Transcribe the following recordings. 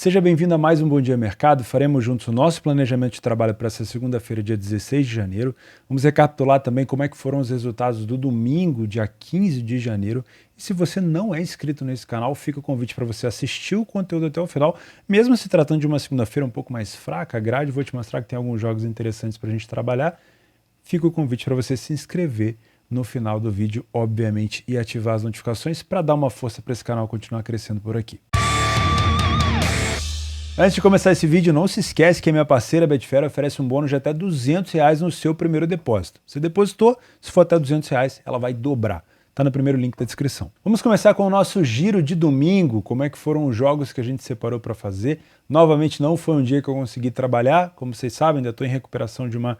Seja bem-vindo a mais um Bom Dia Mercado. Faremos juntos o nosso planejamento de trabalho para essa segunda-feira, dia 16 de janeiro. Vamos recapitular também como é que foram os resultados do domingo, dia 15 de janeiro. E se você não é inscrito nesse canal, fica o convite para você assistir o conteúdo até o final. Mesmo se tratando de uma segunda-feira um pouco mais fraca, a grade, vou te mostrar que tem alguns jogos interessantes para a gente trabalhar. Fica o convite para você se inscrever no final do vídeo, obviamente, e ativar as notificações para dar uma força para esse canal continuar crescendo por aqui. Antes de começar esse vídeo, não se esquece que a minha parceira Betfair oferece um bônus de até R$200 no seu primeiro depósito. Você depositou, se for até R$200, ela vai dobrar. Está no primeiro link da descrição. Vamos começar com o nosso giro de domingo, como é que foram os jogos que a gente separou para fazer. Novamente, não foi um dia que eu consegui trabalhar, como vocês sabem, ainda estou em recuperação de uma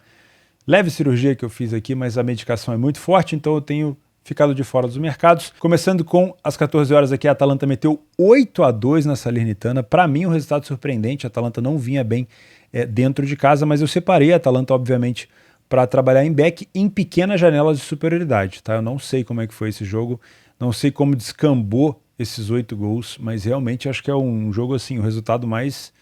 leve cirurgia que eu fiz aqui, mas a medicação é muito forte, então eu tenho ficado de fora dos mercados. Começando com as 14 horas aqui, a Atalanta meteu 8-2 na Salernitana. Para mim, um resultado surpreendente. A Atalanta não vinha bem dentro de casa, mas eu separei a Atalanta, obviamente, para trabalhar em back em pequenas janelas de superioridade. Tá? Eu não sei como é que foi esse jogo, não sei como descambou esses 8 gols, mas realmente acho que é um jogo assim, o resultado mais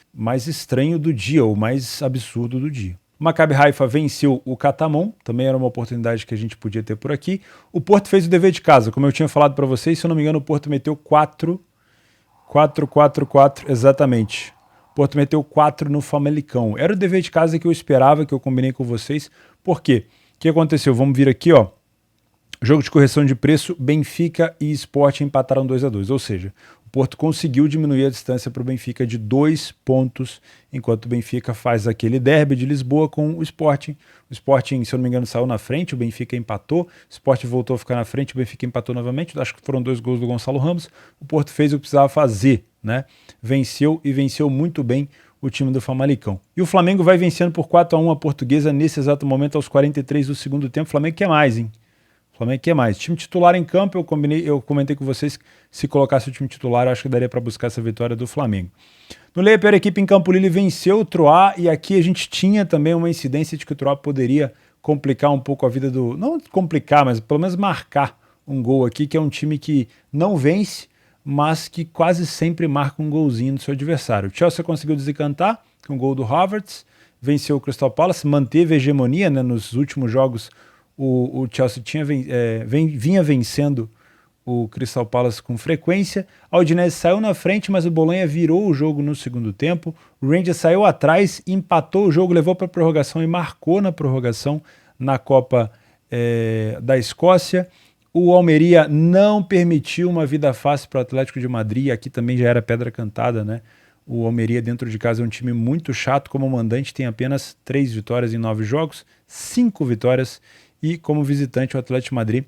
estranho do dia, ou mais absurdo do dia. O Maccabi Haifa venceu o Catamon, também era uma oportunidade que a gente podia ter por aqui. O Porto fez o dever de casa, como eu tinha falado para vocês, se eu não me engano o Porto meteu 4, exatamente. O Porto meteu 4 no Famalicão. Era o dever de casa que eu esperava, que eu combinei com vocês. Por quê? O que aconteceu? Vamos vir aqui, ó. Jogo de correção de preço, Benfica e Sport empataram 2-2, ou seja, o Porto conseguiu diminuir a distância para o Benfica de 2 pontos, enquanto o Benfica faz aquele derby de Lisboa com o Sporting. O Sporting, se eu não me engano, saiu na frente, o Benfica empatou, o Sporting voltou a ficar na frente, o Benfica empatou novamente, acho que foram 2 gols do Gonçalo Ramos, o Porto fez o que precisava fazer, né? Venceu e venceu muito bem o time do Famalicão. E o Flamengo vai vencendo por 4-1 a Portuguesa nesse exato momento, aos 43 do segundo tempo. O Flamengo quer mais, hein? O Flamengo quer mais. Time titular em campo, eu comentei com vocês que se colocasse o time titular, eu acho que daria para buscar essa vitória do Flamengo. No Leia, a pior equipe em Campo Lille venceu o Troyes, e aqui a gente tinha também uma incidência de que o Troyes poderia complicar um pouco a vida do... Não complicar, mas pelo menos marcar um gol aqui, que é um time que não vence, mas que quase sempre marca um golzinho no seu adversário. O Chelsea conseguiu desencantar com o gol do Havertz, venceu o Crystal Palace, manteve a hegemonia, né, nos últimos jogos. O Chelsea vinha vencendo o Crystal Palace com frequência. A Udinese saiu na frente, mas o Bolonha virou o jogo no segundo tempo. O Rangers saiu atrás, empatou o jogo, levou para a prorrogação e marcou na prorrogação na Copa da Escócia. O Almeria não permitiu uma vida fácil para o Atlético de Madrid. Aqui também já era pedra cantada, né? O Almeria dentro de casa é um time muito chato. Como mandante tem apenas 3 vitórias em 9 jogos, 5 vitórias. E como visitante, o Atlético de Madrid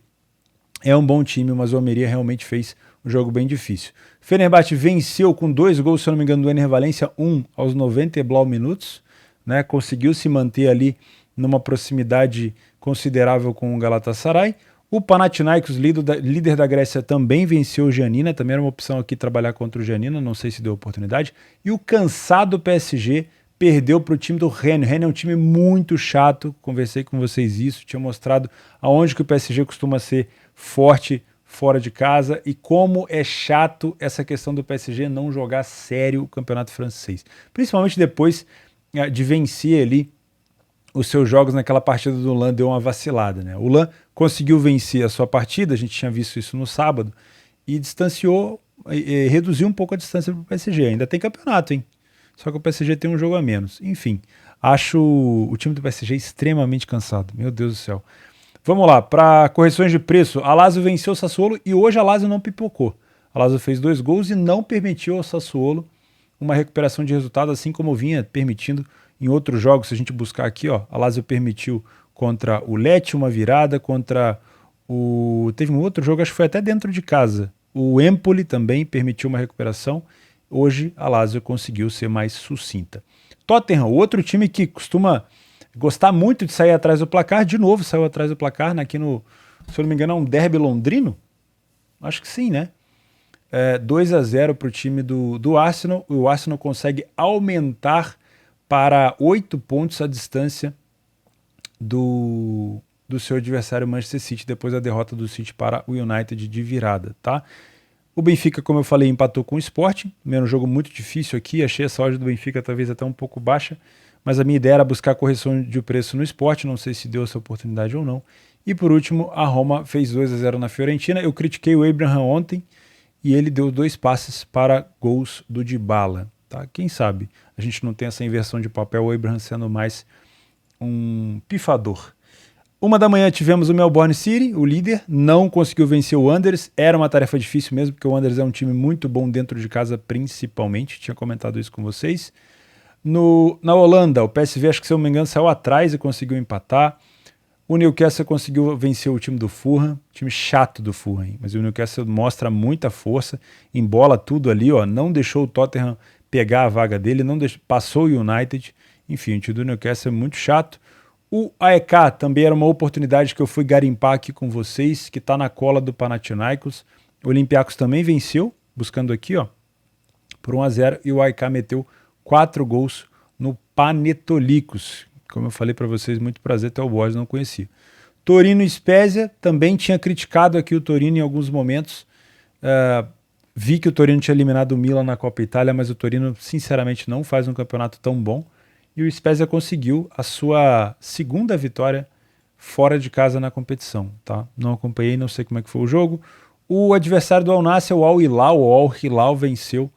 é um bom time, mas o Almeria realmente fez um jogo bem difícil. Fenerbahçe venceu com 2 gols, se eu não me engano, do Ener Valencia, aos 90 e blau minutos, né? Conseguiu se manter ali numa proximidade considerável com o Galatasaray. O Panathinaikos, líder da Grécia, também venceu o Giannina, também era uma opção aqui trabalhar contra o Giannina, não sei se deu oportunidade. E o cansado PSG perdeu para o time do Rennes. O Rennes é um time muito chato, conversei com vocês isso, tinha mostrado aonde que o PSG costuma ser forte fora de casa e como é chato essa questão do PSG não jogar sério o campeonato francês. Principalmente depois de vencer ali os seus jogos naquela partida do Lan, deu uma vacilada, né? O Lan conseguiu vencer a sua partida, a gente tinha visto isso no sábado, e distanciou, reduziu um pouco a distância para o PSG. Ainda tem campeonato, hein? Só que o PSG tem um jogo a menos. Enfim, acho o time do PSG extremamente cansado. Meu Deus do céu. Vamos lá, para correções de preço. A Lazio venceu o Sassuolo e hoje a Lazio não pipocou. A Lazio fez 2 gols e não permitiu ao Sassuolo uma recuperação de resultado, assim como vinha permitindo em outros jogos. Se a gente buscar aqui, ó, a Lazio permitiu contra o Lecce uma virada, contra o... Teve um outro jogo, acho que foi até dentro de casa. O Empoli também permitiu uma recuperação. Hoje a Lazio conseguiu ser mais sucinta. Tottenham, outro time que costuma gostar muito de sair atrás do placar, de novo saiu atrás do placar, né? Aqui no, se eu não me engano, é um derby londrino? Acho que sim, né? 2-0 para o time do Arsenal. O Arsenal consegue aumentar para 8 pontos a distância do seu adversário Manchester City, depois da derrota do City para o United de virada, tá? O Benfica, como eu falei, empatou com o Sport, um jogo muito difícil aqui, achei essa odd do Benfica talvez até um pouco baixa, mas a minha ideia era buscar correção de preço no Sport, não sei se deu essa oportunidade ou não. E por último, a Roma fez 2-0 na Fiorentina. Eu critiquei o Abraham ontem e ele deu 2 passes para gols do Dybala. Tá? Quem sabe a gente não tem essa inversão de papel, o Abraham sendo mais um pifador. 1 da manhã tivemos o Melbourne City, o líder, não conseguiu vencer o Wanderers, era uma tarefa difícil mesmo, porque o Wanderers é um time muito bom dentro de casa principalmente, tinha comentado isso com vocês. Na Holanda, o PSV, acho que se eu não me engano, saiu atrás e conseguiu empatar. O Newcastle conseguiu vencer o time do Fulham, time chato do Fulham, mas o Newcastle mostra muita força, embola tudo ali, ó, não deixou o Tottenham pegar a vaga dele, passou o United, enfim, o time do Newcastle é muito chato. O AEK também era uma oportunidade que eu fui garimpar aqui com vocês, que está na cola do Panathinaikos. O Olympiacos também venceu, buscando aqui, ó, por 1-0, e o AEK meteu 4 gols no Panetolikos. Como eu falei para vocês, muito prazer, até o Borges não conhecia. Torino e Spezia, também tinha criticado aqui o Torino em alguns momentos. Vi que o Torino tinha eliminado o Milan na Copa Itália, mas o Torino, sinceramente, não faz um campeonato tão bom. E o Spezia conseguiu a sua segunda vitória fora de casa na competição. Tá? Não acompanhei, não sei como é que foi o jogo. O adversário do Al Nassr, o Al Hilal, venceu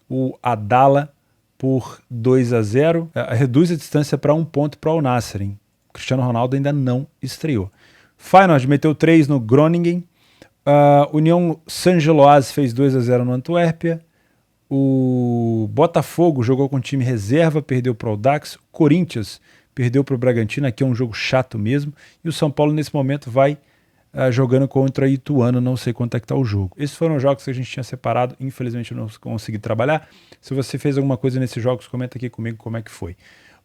o Adala por 2-0. Reduz a distância para 1 ponto para o Al Nassr. Hein? Cristiano Ronaldo ainda não estreou. Feyenoord meteu 3 no Groningen. União Saint-Gilloise fez 2-0 no Antuérpia. O Botafogo jogou com time reserva, perdeu para o Audax. O Corinthians perdeu para o Bragantino, aqui é um jogo chato mesmo. E o São Paulo nesse momento vai jogando contra o Ituano, não sei quanto é que está o jogo. Esses foram os jogos que a gente tinha separado, infelizmente eu não consegui trabalhar. Se você fez alguma coisa nesses jogos, comenta aqui comigo como é que foi.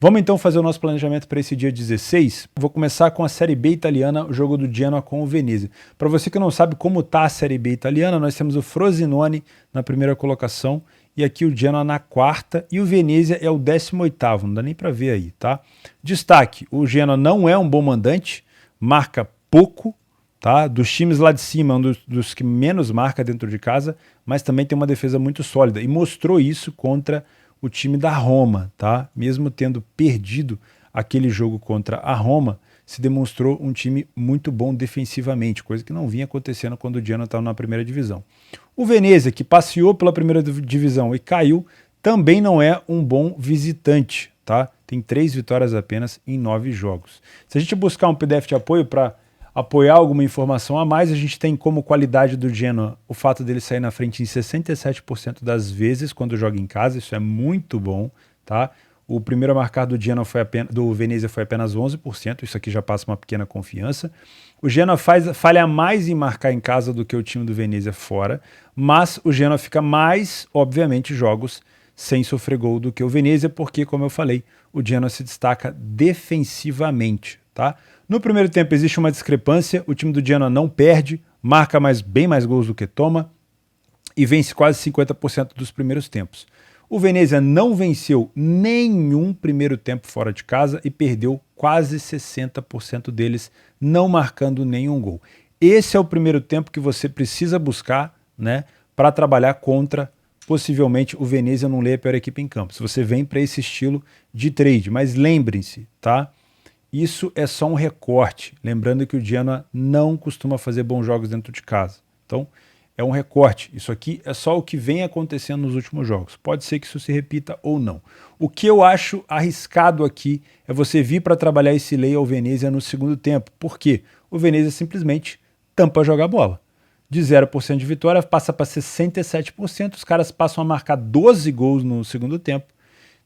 Vamos então fazer o nosso planejamento para esse dia 16. Vou começar com a Série B italiana, o jogo do Genoa com o Venezia. Para você que não sabe como está a Série B italiana, nós temos o Frosinone na primeira colocação e aqui o Genoa na quarta e o Venezia é o 18º, não dá nem para ver aí, tá? Destaque, o Genoa não é um bom mandante, marca pouco, tá? Dos times lá de cima, é um dos que menos marca dentro de casa, mas também tem uma defesa muito sólida e mostrou isso contra o time da Roma, tá? Mesmo tendo perdido aquele jogo contra a Roma, se demonstrou um time muito bom defensivamente, coisa que não vinha acontecendo quando o Genoa estava na primeira divisão. O Venezia, que passeou pela primeira divisão e caiu, também não é um bom visitante, tá? Tem 3 vitórias apenas em 9 jogos. Se a gente buscar um PDF de apoio para apoiar alguma informação a mais, a gente tem como qualidade do Genoa o fato dele sair na frente em 67% das vezes quando joga em casa, isso é muito bom, tá? O primeiro a marcar do Genoa do Venezia foi apenas 11%, isso aqui já passa uma pequena confiança. O Genoa falha mais em marcar em casa do que o time do Venezia fora, mas o Genoa fica mais, obviamente, jogos sem sofrer gol do que o Venezia, porque, como eu falei, o Genoa se destaca defensivamente, tá? No primeiro tempo existe uma discrepância, o time do Genoa não perde, marca bem mais gols do que toma e vence quase 50% dos primeiros tempos. O Venezia não venceu nenhum primeiro tempo fora de casa e perdeu quase 60% deles, não marcando nenhum gol. Esse é o primeiro tempo que você precisa buscar, né, para trabalhar contra, possivelmente, o Venezia não lê a pior equipe em campo. Se você vem para esse estilo de trade, mas lembrem-se, tá? Isso é só um recorte, lembrando que o Genoa não costuma fazer bons jogos dentro de casa. Então, é um recorte. Isso aqui é só o que vem acontecendo nos últimos jogos. Pode ser que isso se repita ou não. O que eu acho arriscado aqui é você vir para trabalhar esse lei ao Venezia no segundo tempo. Por quê? O Venezia simplesmente tampa jogar bola. De 0% de vitória passa para 67%, os caras passam a marcar 12 gols no segundo tempo.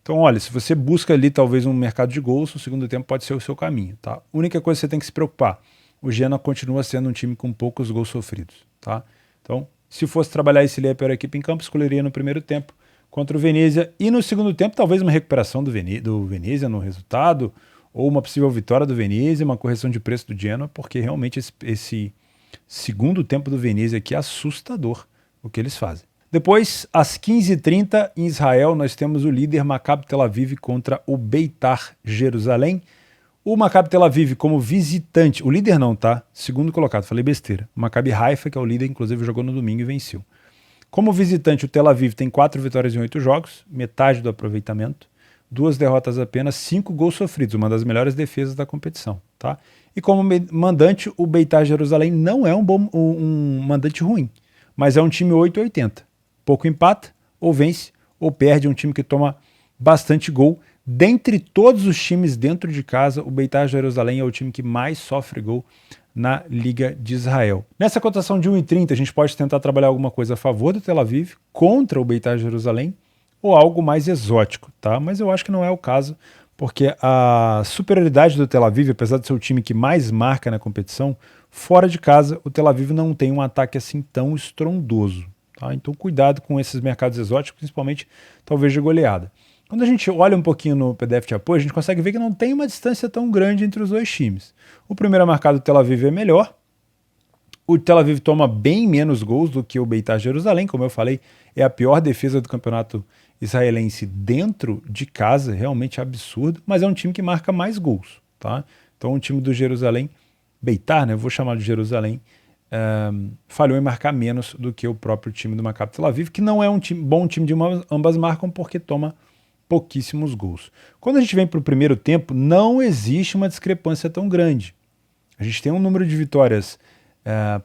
Então, olha, se você busca ali talvez um mercado de gols, o segundo tempo pode ser o seu caminho, tá? A única coisa que você tem que se preocupar, o Genoa continua sendo um time com poucos gols sofridos, tá? Então, se fosse trabalhar esse lei para a equipe em campo, escolheria no primeiro tempo contra o Venezia e no segundo tempo talvez uma recuperação do Venezia no resultado ou uma possível vitória do Venezia, uma correção de preço do Genoa, porque realmente esse segundo tempo do Venezia aqui é assustador o que eles fazem. Depois, às 15h30, em Israel, nós temos o líder Maccabi Tel Aviv contra o Beitar Jerusalém. O Maccabi Tel Aviv como visitante, o líder não, tá? Segundo colocado, falei besteira. O Maccabi Haifa, que é o líder, inclusive jogou no domingo e venceu. Como visitante, o Tel Aviv tem 4 vitórias em 8 jogos, metade do aproveitamento, 2 derrotas apenas, 5 gols sofridos, uma das melhores defesas da competição. Tá? E como mandante, o Beitar Jerusalém não é um mandante ruim, mas é um time 880. Pouco empata, ou vence, ou perde, é um time que toma bastante gol. Dentre todos os times dentro de casa, o Beitar Jerusalém é o time que mais sofre gol na Liga de Israel. Nessa cotação de 1,30, a gente pode tentar trabalhar alguma coisa a favor do Tel Aviv, contra o Beitar Jerusalém, ou algo mais exótico, tá? Mas eu acho que não é o caso, porque a superioridade do Tel Aviv, apesar de ser o time que mais marca na competição, fora de casa, o Tel Aviv não tem um ataque assim tão estrondoso. Tá? Então cuidado com esses mercados exóticos, principalmente talvez de goleada. Quando a gente olha um pouquinho no PDF de apoio, a gente consegue ver que não tem uma distância tão grande entre os dois times. O primeiro marcado, o Tel Aviv, é melhor. O Tel Aviv toma bem menos gols do que o Beitar Jerusalém, como eu falei, é a pior defesa do campeonato israelense dentro de casa, realmente absurdo, mas é um time que marca mais gols. Tá? Então o time do Jerusalém, Beitar, né, eu vou chamar de Jerusalém, falhou em marcar menos do que o próprio time do Maccabi Tel Aviv, que não é um bom time de ambas marcam porque toma pouquíssimos gols. Quando a gente vem para o primeiro tempo, não existe uma discrepância tão grande. A gente tem um número de vitórias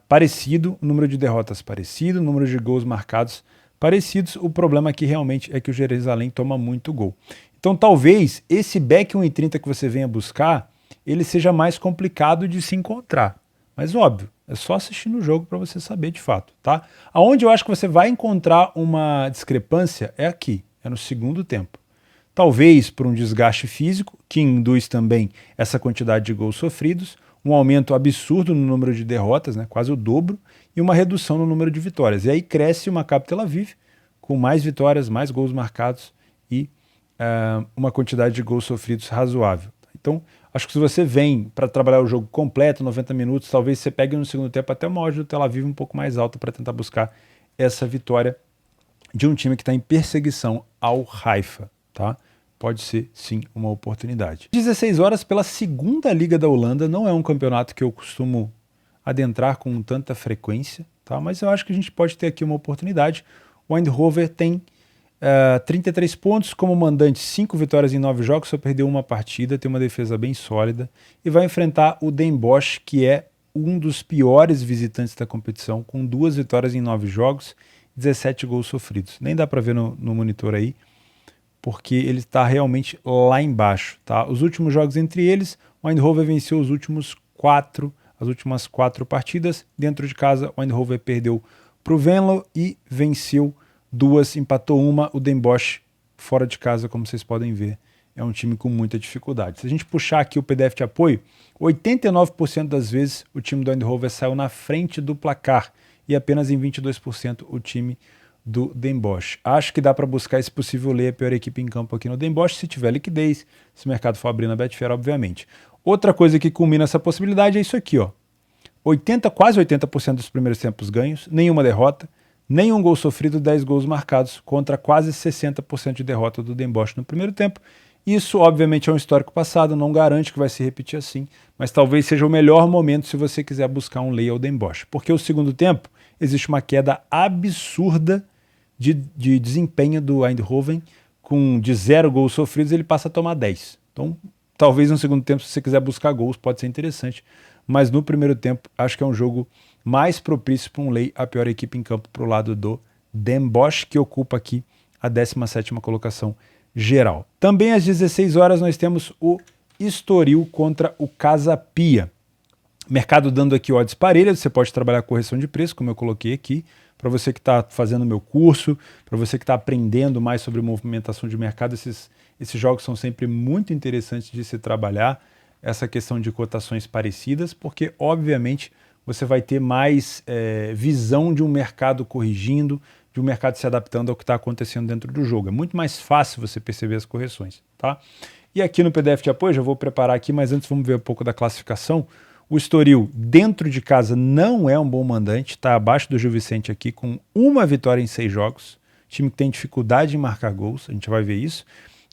parecido, um número de derrotas parecido, um número de gols marcados parecidos. O problema aqui realmente é que o Jerusalém toma muito gol. Então talvez esse back 1,30 que você venha buscar, ele seja mais complicado de se encontrar. Mas óbvio, é só assistir no jogo para você saber de fato, tá? Aonde eu acho que você vai encontrar uma discrepância é aqui, é no segundo tempo. Talvez por um desgaste físico, que induz também essa quantidade de gols sofridos, um aumento absurdo no número de derrotas, né, quase o dobro, e uma redução no número de vitórias. E aí cresce o Maccabi Tel Aviv com mais vitórias, mais gols marcados e uma quantidade de gols sofridos razoável. Então, acho que se você vem para trabalhar o jogo completo, 90 minutos, talvez você pegue no segundo tempo até uma odd do Tel Aviv um pouco mais alta para tentar buscar essa vitória de um time que está em perseguição ao Haifa, tá? Pode ser, sim, uma oportunidade. 16 horas pela segunda Liga da Holanda, não é um campeonato que eu costumo adentrar com tanta frequência, tá? Mas eu acho que a gente pode ter aqui uma oportunidade. O Eindhoven tem 33 pontos, como mandante, 5 vitórias em 9 jogos, só perdeu uma partida, tem uma defesa bem sólida, e vai enfrentar o Den Bosch, que é um dos piores visitantes da competição, com 2 vitórias em 9 jogos, 17 gols sofridos. Nem dá para ver no monitor aí, porque ele está realmente lá embaixo. Tá? Os últimos jogos entre eles, o Eindhoven venceu as últimas 4 partidas. Dentro de casa, o Eindhoven perdeu para o Venlo e venceu 2, empatou uma. O Den Bosch, fora de casa, como vocês podem ver, é um time com muita dificuldade. Se a gente puxar aqui o PDF de apoio, 89% das vezes o time do Eindhoven saiu na frente do placar e apenas em 22% o time do Den Bosch. Acho que dá para buscar esse possível ler a pior equipe em campo aqui no Den Bosch, se tiver liquidez, se o mercado for abrir na Betfair, obviamente. Outra coisa que culmina essa possibilidade é isso aqui, ó. Quase 80% dos primeiros tempos ganhos, nenhuma derrota, nenhum gol sofrido, 10 gols marcados, contra quase 60% de derrota do Den Bosch no primeiro tempo. Isso, obviamente, é um histórico passado, não garante que vai se repetir assim, mas talvez seja o melhor momento se você quiser buscar um lay ao Den Bosch, porque o segundo tempo existe uma queda absurda de desempenho do Eindhoven, de 0 gols sofridos, ele passa a tomar 10. Então, talvez no segundo tempo, se você quiser buscar gols, pode ser interessante, mas no primeiro tempo, acho que é um jogo mais propício para um lay, a pior equipe em campo para o lado do Den Bosch, que ocupa aqui a 17ª colocação geral. Também às 16 horas nós temos o Estoril contra o Casa Pia. Mercado dando aqui odds parelhas, você pode trabalhar correção de preço, como eu coloquei aqui, para você que está fazendo o meu curso, para você que está aprendendo mais sobre movimentação de mercado, esses jogos são sempre muito interessantes de se trabalhar, essa questão de cotações parecidas, porque obviamente você vai ter mais visão de um mercado corrigindo, de um mercado se adaptando ao que está acontecendo dentro do jogo. É muito mais fácil você perceber as correções, tá? E aqui no PDF de apoio, já vou preparar aqui, mas antes vamos ver um pouco da classificação. O Estoril, dentro de casa, não é um bom mandante, está abaixo do Gil Vicente aqui, com 1 vitória em 6 jogos. Time que tem dificuldade em marcar gols, a gente vai ver isso.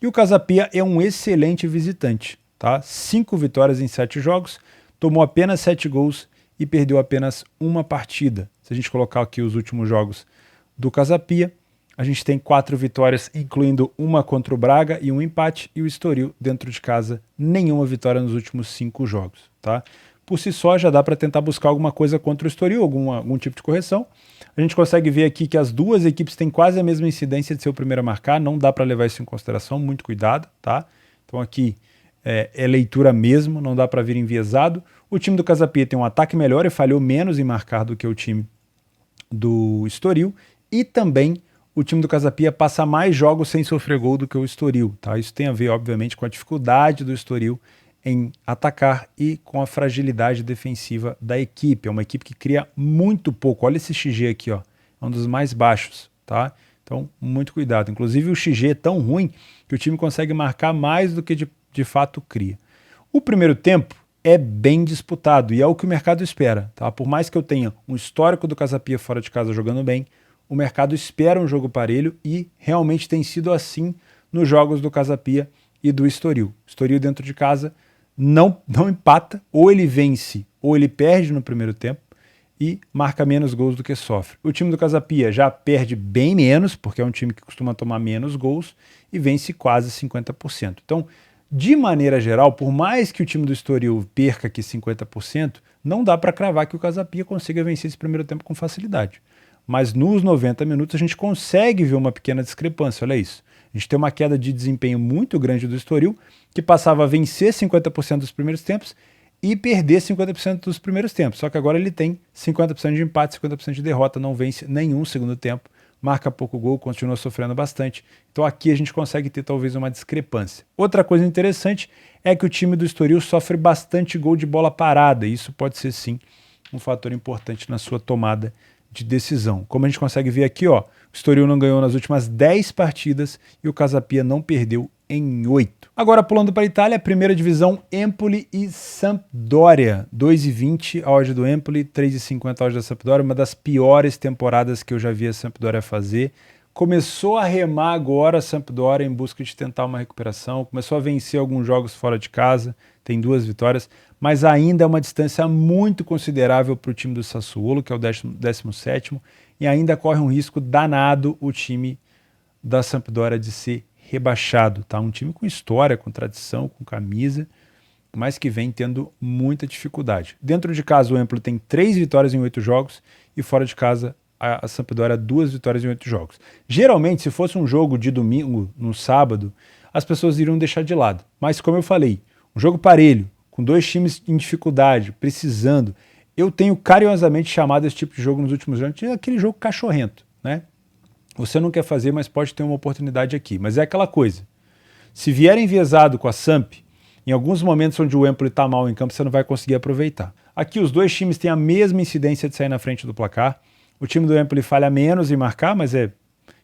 E o Casa Pia é um excelente visitante, tá? 5 vitórias em 7 jogos, tomou apenas 7 gols e perdeu apenas uma partida. Se a gente colocar aqui os últimos jogos do Casapia, a gente tem 4 vitórias, incluindo uma contra o Braga e um empate, e o Estoril, dentro de casa, nenhuma vitória nos últimos 5 jogos. Tá? Por si só, já dá para tentar buscar alguma coisa contra o Estoril, algum tipo de correção. A gente consegue ver aqui que as duas equipes têm quase a mesma incidência de ser o primeiro a marcar, não dá para levar isso em consideração, muito cuidado. Tá? Então aqui é leitura mesmo, não dá para vir enviesado. O time do Casapia tem um ataque melhor e falhou menos em marcar do que o time do Estoril, e também o time do Casapia passa mais jogos sem sofrer gol do que o Estoril. Tá? Isso tem a ver, obviamente, com a dificuldade do Estoril em atacar e com a fragilidade defensiva da equipe. É uma equipe que cria muito pouco. Olha esse XG aqui, ó, é um dos mais baixos. Tá? Então, muito cuidado. Inclusive, o XG é tão ruim que o time consegue marcar mais do que de fato cria. O primeiro tempo é bem disputado e é o que o mercado espera. Tá? Por mais que eu tenha um histórico do Casapia fora de casa jogando bem, o mercado espera um jogo parelho e realmente tem sido assim nos jogos do Casapia e do Estoril. O Estoril dentro de casa não empata, ou ele vence ou ele perde no primeiro tempo e marca menos gols do que sofre. O time do Casapia já perde bem menos, porque é um time que costuma tomar menos gols, e vence quase 50%. Então, de maneira geral, por mais que o time do Estoril perca aqui 50%, não dá para cravar que o Casapia consiga vencer esse primeiro tempo com facilidade. Mas nos 90 minutos a gente consegue ver uma pequena discrepância, olha isso. A gente tem uma queda de desempenho muito grande do Estoril, que passava a vencer 50% dos primeiros tempos e perder 50% dos primeiros tempos. Só que agora ele tem 50% de empate, 50% de derrota, não vence nenhum segundo tempo, marca pouco gol, continua sofrendo bastante. Então aqui a gente consegue ter talvez uma discrepância. Outra coisa interessante é que o time do Estoril sofre bastante gol de bola parada, e isso pode ser sim um fator importante na sua tomada de decisão. Como a gente consegue ver aqui, ó, o Estoril não ganhou nas últimas 10 partidas e o Casapia não perdeu em 8. Agora pulando para a Itália, primeira divisão, Empoli e Sampdoria. 2,20 a odd do Empoli, 3,50 a odd da Sampdoria, uma das piores temporadas que eu já vi a Sampdoria fazer. Começou a remar agora a Sampdoria em busca de tentar uma recuperação, começou a vencer alguns jogos fora de casa, tem 2 vitórias, mas ainda é uma distância muito considerável para o time do Sassuolo, que é o 17º, e ainda corre um risco danado o time da Sampdoria de ser rebaixado. Tá? Um time com história, com tradição, com camisa, mas que vem tendo muita dificuldade. Dentro de casa o Empoli tem 3 vitórias em 8 jogos e fora de casa a Sampdoria 2 vitórias em 8 jogos. Geralmente, se fosse um jogo de domingo, no sábado, as pessoas iriam deixar de lado. Mas como eu falei, um jogo parelho, com 2 times em dificuldade, precisando, eu tenho carinhosamente chamado esse tipo de jogo nos últimos anos de aquele jogo cachorrento, né? Você não quer fazer, mas pode ter uma oportunidade aqui. Mas é aquela coisa, se vier enviesado com a Samp, em alguns momentos onde o Empoli está mal em campo, você não vai conseguir aproveitar. Aqui os 2 times têm a mesma incidência de sair na frente do placar. O time do Empoli falha menos em marcar, mas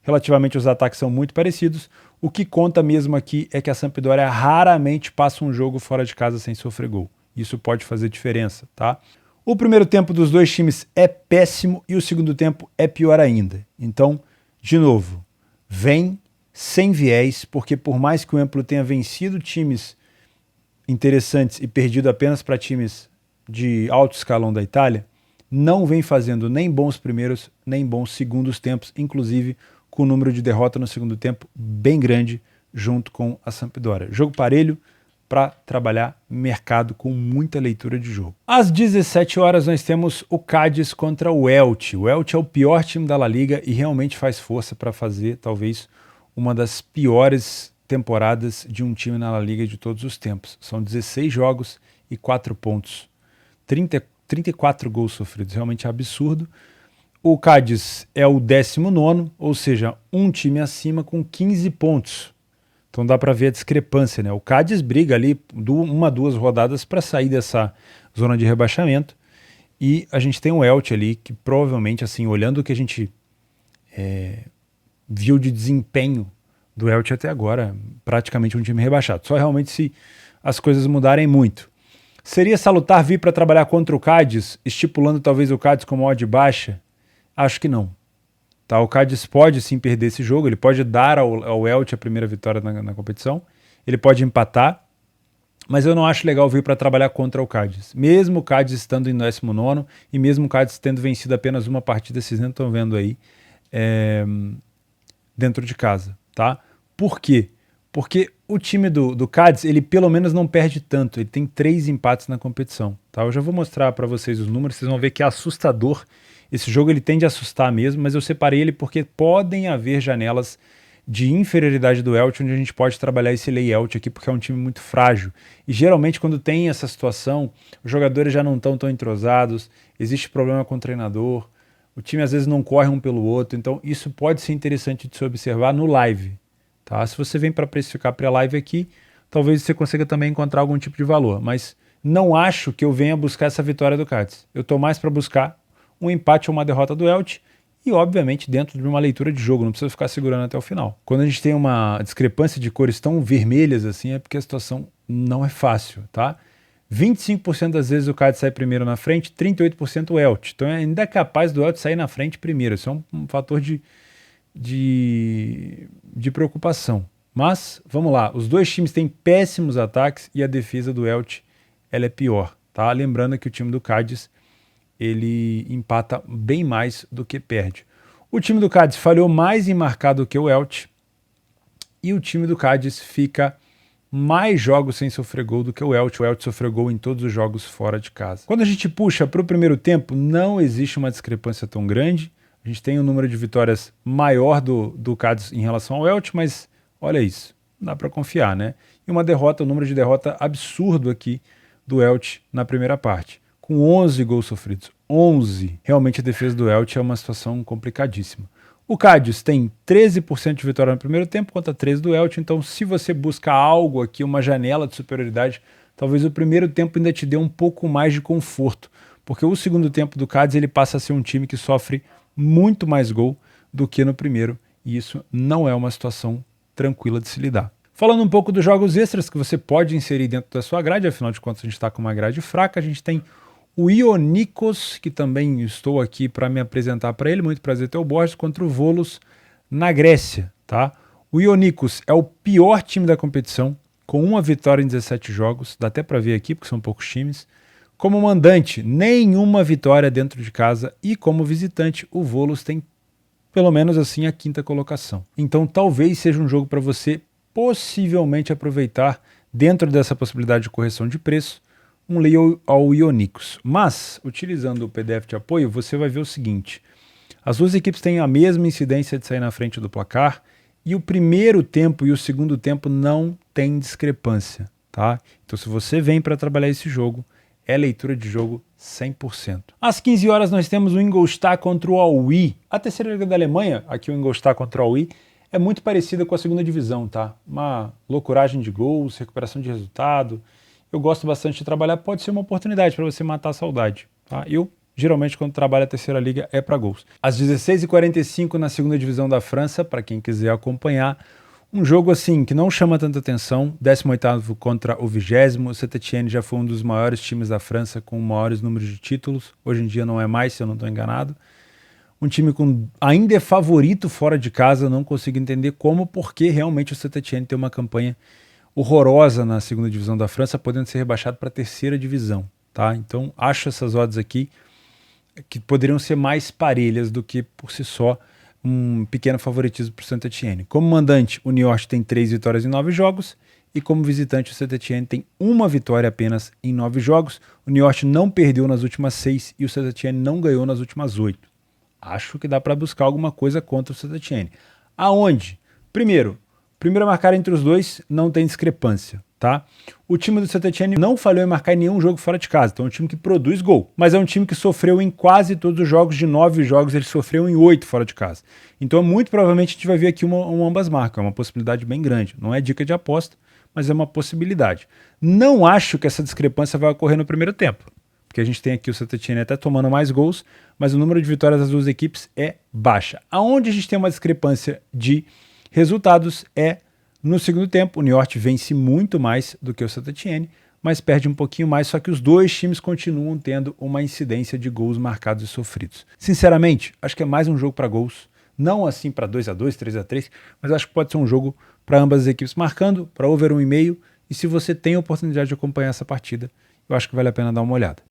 relativamente os ataques são muito parecidos. O que conta mesmo aqui é que a Sampdoria raramente passa um jogo fora de casa sem sofrer gol. Isso pode fazer diferença, tá? O primeiro tempo dos 2 times é péssimo e o segundo tempo é pior ainda. Então, de novo, vem sem viés, porque por mais que o Empoli tenha vencido times interessantes e perdido apenas para times de alto escalão da Itália, não vem fazendo nem bons primeiros, nem bons segundos tempos, inclusive com o número de derrota no segundo tempo bem grande, junto com a Sampdoria. Jogo parelho para trabalhar mercado com muita leitura de jogo. Às 17 horas nós temos o Cádiz contra o Elche. O Elche é o pior time da La Liga e realmente faz força para fazer talvez uma das piores temporadas de um time na La Liga de todos os tempos. São 16 jogos e 4 pontos. 34 gols sofridos, realmente absurdo. O Cádiz é o 19º, ou seja, um time acima com 15 pontos. Então dá para ver a discrepância, né? O Cádiz briga ali 2 rodadas para sair dessa zona de rebaixamento e a gente tem o Elche ali que provavelmente, assim, olhando o que a gente viu de desempenho do Elche até agora, praticamente um time rebaixado. Só realmente se as coisas mudarem muito. Seria salutar vir para trabalhar contra o Cádiz, estipulando talvez o Cádiz como odd baixa? Acho que não. Tá, o Cádiz pode sim perder esse jogo, ele pode dar ao Elche a primeira vitória na competição, ele pode empatar, mas eu não acho legal vir para trabalhar contra o Cádiz. Mesmo o Cádiz estando em 19º e mesmo o Cádiz tendo vencido apenas uma partida, vocês não estão vendo aí, dentro de casa, tá? Por quê? Porque o time do Cádiz, ele pelo menos não perde tanto, ele tem 3 empates na competição, tá? Eu já vou mostrar para vocês os números, vocês vão ver que é assustador. Esse jogo ele tende a assustar mesmo, mas eu separei ele porque podem haver janelas de inferioridade do Elche, onde a gente pode trabalhar esse layout aqui, porque é um time muito frágil. E geralmente quando tem essa situação, os jogadores já não estão tão entrosados, existe problema com o treinador, o time às vezes não corre um pelo outro, então isso pode ser interessante de se observar no live. Tá? Se você vem para precificar pré-live aqui, talvez você consiga também encontrar algum tipo de valor, mas não acho que eu venha buscar essa vitória do Cádiz. Eu estou mais para buscar um empate ou uma derrota do Elche e, obviamente, dentro de uma leitura de jogo, não precisa ficar segurando até o final. Quando a gente tem uma discrepância de cores tão vermelhas assim, é porque a situação não é fácil, tá? 25% das vezes o Cádiz sai primeiro na frente, 38% o Elche. Então ainda é capaz do Elche sair na frente primeiro. Isso é um fator de preocupação. Mas, vamos lá, os dois times têm péssimos ataques e a defesa do Elche ela é pior, tá? Lembrando que o time do Cádiz ele empata bem mais do que perde. O time do Cádiz falhou mais em marcar do que o Elche e o time do Cádiz fica mais jogos sem sofrer gol do que o Elche. O Elche sofreu gol em todos os jogos fora de casa. Quando a gente puxa para o primeiro tempo, não existe uma discrepância tão grande. A gente tem um número de vitórias maior do Cádiz em relação ao Elche, mas olha isso, dá para confiar, né? E uma derrota, um número de derrota absurdo aqui do Elche na primeira parte, com 11 gols sofridos. 11. Realmente a defesa do Elche é uma situação complicadíssima. O Cádiz tem 13% de vitória no primeiro tempo contra 13% do Elche, então se você busca algo aqui, uma janela de superioridade, talvez o primeiro tempo ainda te dê um pouco mais de conforto, porque o segundo tempo do Cádiz ele passa a ser um time que sofre muito mais gol do que no primeiro, e isso não é uma situação tranquila de se lidar. Falando um pouco dos jogos extras que você pode inserir dentro da sua grade, afinal de contas a gente está com uma grade fraca, a gente tem o Ionikos, que também estou aqui para me apresentar para ele, muito prazer ter o Borges, contra o Volos na Grécia, tá? O Ionikos é o pior time da competição, com uma vitória em 17 jogos, dá até para ver aqui, porque são poucos times. Como mandante, nenhuma vitória dentro de casa, e como visitante, o Volos tem pelo menos assim a 5ª colocação. Então talvez seja um jogo para você possivelmente aproveitar dentro dessa possibilidade de correção de preço, um lei ao Ionikos. Mas, utilizando o PDF de apoio, você vai ver o seguinte: as duas equipes têm a mesma incidência de sair na frente do placar e o primeiro tempo e o segundo tempo não tem discrepância, tá? Então se você vem para trabalhar esse jogo, é leitura de jogo 100%. Às 15 horas nós temos o Ingolstadt contra o Aue. A terceira liga da Alemanha, aqui o Ingolstadt contra o Aue, é muito parecida com a segunda divisão, tá? Uma loucuragem de gols, recuperação de resultado. Eu gosto bastante de trabalhar, pode ser uma oportunidade para você matar a saudade, tá? Eu, geralmente, quando trabalho a terceira liga, é para gols. Às 16h45 na segunda divisão da França, para quem quiser acompanhar, um jogo assim que não chama tanta atenção, 18º contra o 20º, o Saint-Étienne já foi um dos maiores times da França com maiores números de títulos, hoje em dia não é mais, se eu não estou enganado. Um time com ainda é favorito fora de casa, não consigo entender como, porque realmente o Saint-Étienne tem uma campanha horrorosa na segunda divisão da França, podendo ser rebaixado para a terceira divisão, tá? Então acho essas odds aqui que poderiam ser mais parelhas do que por si só um pequeno favoritismo para o Saint-Étienne. Como mandante, o Niort tem 3 vitórias em 9 jogos e como visitante o Saint-Étienne tem uma vitória apenas em 9 jogos. O Niort não perdeu nas últimas 6 e o Saint-Étienne não ganhou nas últimas 8. Acho que dá para buscar alguma coisa contra o Saint-Étienne. Aonde? Primeiro a marcar entre os dois não tem discrepância, tá? O time do Saint-Étienne não falhou em marcar em nenhum jogo fora de casa, então é um time que produz gol, mas é um time que sofreu em quase todos os jogos, de 9 jogos ele sofreu em 8 fora de casa. Então muito provavelmente a gente vai ver aqui um ambas marcam, é uma possibilidade bem grande. Não é dica de aposta, mas é uma possibilidade. Não acho que essa discrepância vai ocorrer no primeiro tempo, porque a gente tem aqui o Saint-Étienne até tomando mais gols, mas o número de vitórias das duas equipes é baixa. Aonde a gente tem uma discrepância de resultados é no segundo tempo. O Niort vence muito mais do que o Saint-Étienne, mas perde um pouquinho mais, só que os dois times continuam tendo uma incidência de gols marcados e sofridos. Sinceramente, acho que é mais um jogo para gols, não assim para 2-2, 3-3, mas acho que pode ser um jogo para ambas as equipes marcando, para over 1,5, e se você tem a oportunidade de acompanhar essa partida, eu acho que vale a pena dar uma olhada.